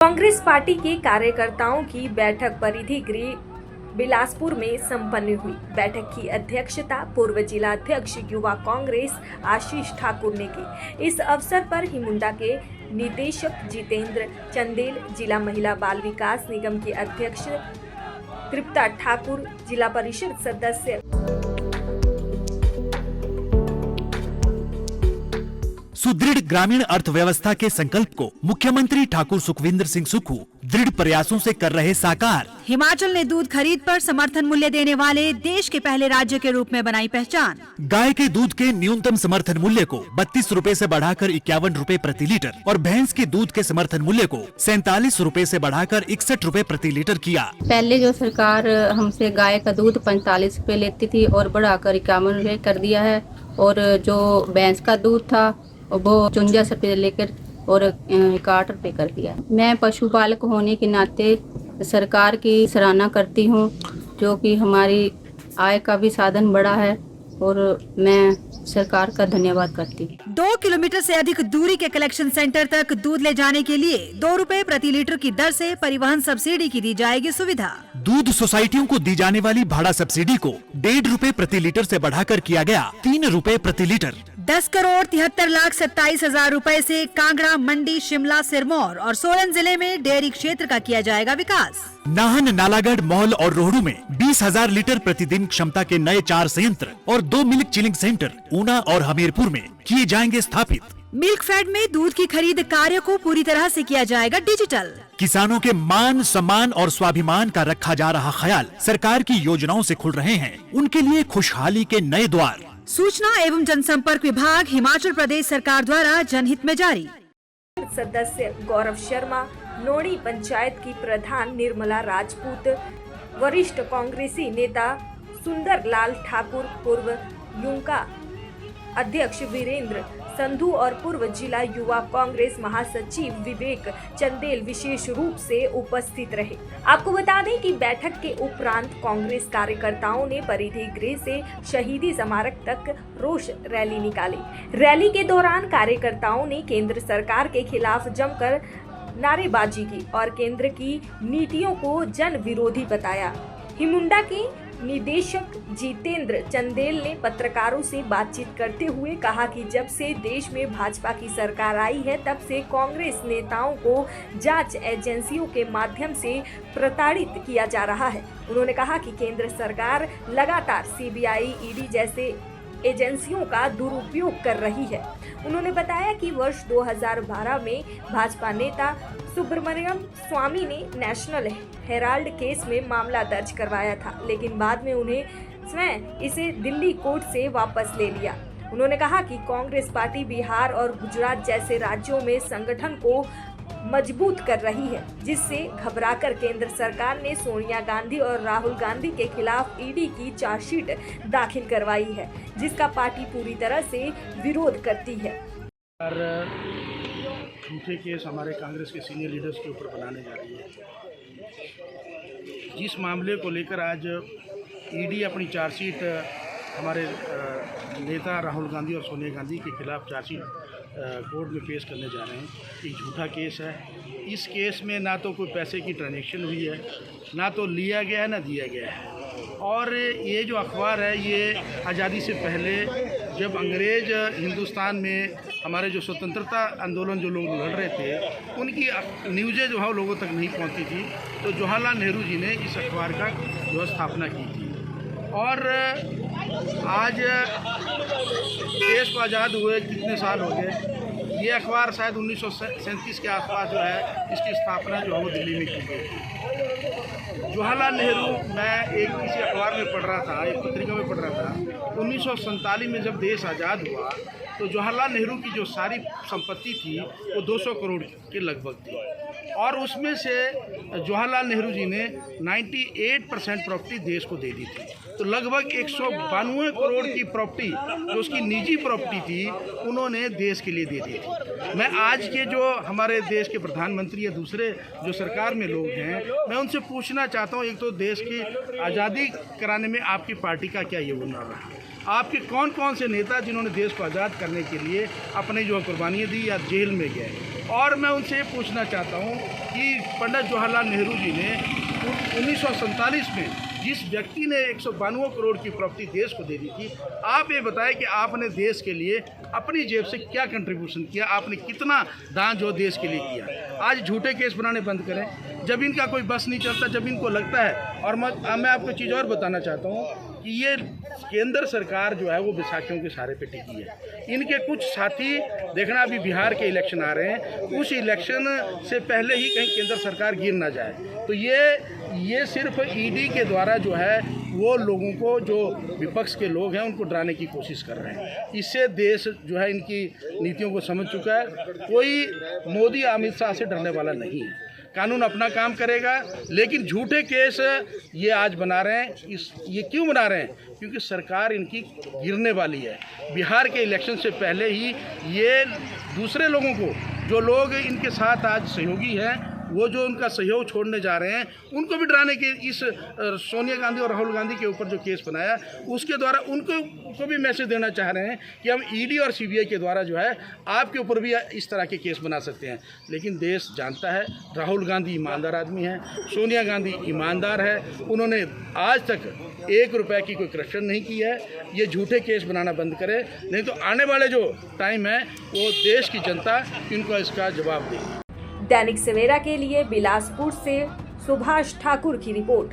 Congress party के कार्यकर्ताओं की बैठक परिधि गृह बिलासपुर में संपन्न हुई। बैठक की अध्यक्षता पूर्व जिला अध्यक्ष युवा कांग्रेस आशीष ठाकुर ने की। इस अवसर पर हिमुंडा के निदेशक जितेंद्र चंदेल, जिला महिला बाल विकास निगम की अध्यक्ष तृप्ता ठाकुर, जिला परिषद सदस्य सुदृढ़ ग्रामीण अर्थव्यवस्था के संकल्प को मुख्यमंत्री ठाकुर सुखविंदर सिंह सुक्खू दृढ़ प्रयासों से कर रहे साकार। हिमाचल ने दूध खरीद पर समर्थन मूल्य देने वाले देश के पहले राज्य के रूप में बनाई पहचान। गाय के दूध के न्यूनतम समर्थन मूल्य को 32 रुपए से बढ़ाकर 51 रुपए प्रति लीटर और भैंस के दूध के समर्थन मूल्य को 47 रुपए से बढ़ाकर 61 रुपए प्रति लीटर किया। पहले जो सरकार हमसे गाय का दूध 45 रुपए लेती थी और बढ़ाकर 51 रुपए कर दिया है, और जो भैंस का दूध था वो 54 रुपए लेकर और 61 रुपए कर दिया। मैं पशुपालक होने के नाते सरकार की सराहना करती हूँ, जो कि हमारी आय का भी साधन बढ़ा है, और मैं सरकार का धन्यवाद करती हूँ। 2 किलोमीटर से अधिक दूरी के कलेक्शन सेंटर तक दूध ले जाने के लिए 2 रुपए प्रति लीटर की दर से परिवहन सब्सिडी की दी जाएगी सुविधा। दूध सोसाइटियों को दी जाने वाली भाड़ा सब्सिडी को 1.5 रुपए प्रति लीटर से बढ़ाकर किया गया 3 रुपए प्रति लीटर। 10,73,27,000 रुपए से कांगड़ा, मंडी, शिमला, सिरमौर और सोलन जिले में डेयरी क्षेत्र का किया जाएगा विकास। नाहन, नालागढ़, मौल और रोहडू में 20,000 लीटर प्रतिदिन क्षमता के नए 4 संयंत्र और 2 मिल्क चिलिंग सेंटर ऊना और हमीरपुर में किए जाएंगे स्थापित। मिल्क फेड में दूध की खरीद कार्य को पूरी तरह से किया जाएगा डिजिटल। किसानों के मान, सम्मान और स्वाभिमान का रखा जा रहा ख्याल सरकार की योजनाओं से खुल रहे हैं। उनके लिए खुशहाली के नए द्वार। सूचना एवं जनसंपर्क विभाग हिमाचल प्रदेश सरकार द्वारा जनहित में जारी। सदस्य गौरव शर्मा, नोड़ी पंचायत की प्रधान निर्मला राजपूत, वरिष्ठ कांग्रेसी नेता सुंदर लाल ठाकुर, पूर्व यूंका अध्यक्ष वीरेंद्र संधू और पूर्व जिला युवा कांग्रेस महासचिव विवेक चंदेल विशेष रूप से उपस्थित रहे। आपको बता दें कि बैठक के उपरांत कांग्रेस कार्यकर्ताओं ने परिधि गृह से शहीदी स्मारक तक रोष रैली निकाली। रैली के दौरान कार्यकर्ताओं ने केंद्र सरकार के खिलाफ जमकर नारेबाजी की और केंद्र की नीतियों को जन विरोधी बताया। हिमुंडा के निदेशक जितेंद्र चंदेल ने पत्रकारों से बातचीत करते हुए कहा कि जब से देश में भाजपा की सरकार आई है, तब से कांग्रेस नेताओं को जांच एजेंसियों के माध्यम से प्रताड़ित किया जा रहा है। उन्होंने कहा कि केंद्र सरकार लगातार सीबीआई, ईडी जैसे एजेंसियों का दुरुपयोग कर रही है। उन्होंने बताया कि वर्ष 2012 में भाजपा नेता सुब्रमण्यम स्वामी ने नेशनल हेराल्ड केस में मामला दर्ज करवाया था, लेकिन बाद में उन्हें स्वयं इसे दिल्ली कोर्ट से वापस ले लिया। उन्होंने कहा कि कांग्रेस पार्टी बिहार और गुजरात जैसे राज्यों में संगठन को मजबूत कर रही है, जिससे घबराकर केंद्र सरकार ने सोनिया गांधी और राहुल गांधी के खिलाफ ईडी की चार्जशीट दाखिल करवाई है, जिसका पार्टी पूरी तरह से विरोध करती है। झूठे केस हमारे कांग्रेस के सीनियर लीडर्स के ऊपर बनाने जा रही है। जिस मामले को लेकर आज ईडी अपनी चार्जशीट हमारे नेता राहुल गांधी और सोनिया गांधी के खिलाफ चार्जशीट कोर्ट में पेश करने जा रहे हैं, एक झूठा केस है। इस केस में ना तो कोई पैसे की ट्रांजैक्शन हुई है, ना तो लिया गया है, ना दिया गया है। और ये जो अखबार है, ये आज़ादी से पहले जब अंग्रेज़ हिंदुस्तान में हमारे जो स्वतंत्रता आंदोलन जो लोग लड़ रहे थे, उनकी न्यूज़ें जो है लोगों तक नहीं पहुंचती थी, तो जवाहरलाल नेहरू जी ने इस अखबार का जो स्थापना की थी। और आज देश को आज़ाद हुए कितने साल हो गए, ये अखबार शायद 1937 के आसपास जो है इसकी स्थापना जो है वो दिल्ली में की गई थी। जवाहरलाल नेहरू, मैं एक किसी अखबार में पढ़ रहा था, एक पत्रिका में पढ़ रहा था, 1947 में जब देश आज़ाद हुआ तो जवाहरलाल नेहरू की जो सारी संपत्ति थी वो 200 करोड़ के लगभग थी, और उसमें से जवाहरलाल नेहरू जी ने 98% प्रॉपर्टी देश को दे दी थी। तो लगभग 192 करोड़ की प्रॉपर्टी जो उसकी निजी प्रॉपर्टी थी, उन्होंने देश के लिए दे दी थी। मैं आज के जो हमारे देश के प्रधानमंत्री या दूसरे जो सरकार में लोग हैं, मैं उनसे पूछना चाहता हूँ, एक तो देश की आज़ादी कराने में आपकी पार्टी का क्या योगदान रहा? आपके कौन कौन से नेता जिन्होंने देश को आज़ाद करने के लिए अपनी जो कुर्बानियाँ दी या जेल में गए? और मैं उनसे ये पूछना चाहता हूँ कि पंडित जवाहरलाल नेहरू जी ने 1947 में जिस व्यक्ति ने 192 करोड़ की प्रॉपर्टी देश को दे दी थी, आप ये बताएं कि आपने देश के लिए अपनी जेब से क्या कंट्रीब्यूशन किया, आपने कितना दान जो देश के लिए किया। आज झूठे केस बनाने बंद करें। जब इनका कोई बस नहीं चलता, जब इनको लगता है, और मैं आपको चीज़ और बताना चाहता हूँ कि ये केंद्र सरकार जो है वो बैसाखियों के सहारे पे टिकी है। इनके कुछ साथी देखना, अभी बिहार के इलेक्शन आ रहे हैं, उस इलेक्शन से पहले ही कहीं केंद्र सरकार गिर ना जाए। तो ये सिर्फ ईडी के द्वारा जो है वो लोगों को, जो विपक्ष के लोग हैं, उनको डराने की कोशिश कर रहे हैं। इससे देश जो है इनकी नीतियों को समझ चुका है। कोई मोदी अमित शाह से डरने वाला नहीं है। कानून अपना काम करेगा, लेकिन झूठे केस ये आज बना रहे हैं। ये क्यों बना रहे हैं? क्योंकि सरकार इनकी गिरने वाली है। बिहार के इलेक्शन से पहले ही ये दूसरे लोगों को, जो लोग इनके साथ आज सहयोगी हैं, वो जो उनका सहयोग छोड़ने जा रहे हैं, उनको भी डराने के इस सोनिया गांधी और राहुल गांधी के ऊपर जो केस बनाया, उसके द्वारा उनको भी मैसेज देना चाह रहे हैं कि हम ईडी और सीबीआई के द्वारा जो है आपके ऊपर भी इस तरह के केस बना सकते हैं। लेकिन देश जानता है, राहुल गांधी ईमानदार आदमी हैं, सोनिया गांधी ईमानदार है, उन्होंने आज तक 1 रुपये की कोई करप्शन नहीं की है। ये झूठे केस बनाना बंद करे, नहीं तो आने वाले जो टाइम है वो देश की जनता इनको इसका जवाब देगी। दैनिक सवेरा के लिए बिलासपुर से सुभाष ठाकुर की रिपोर्ट।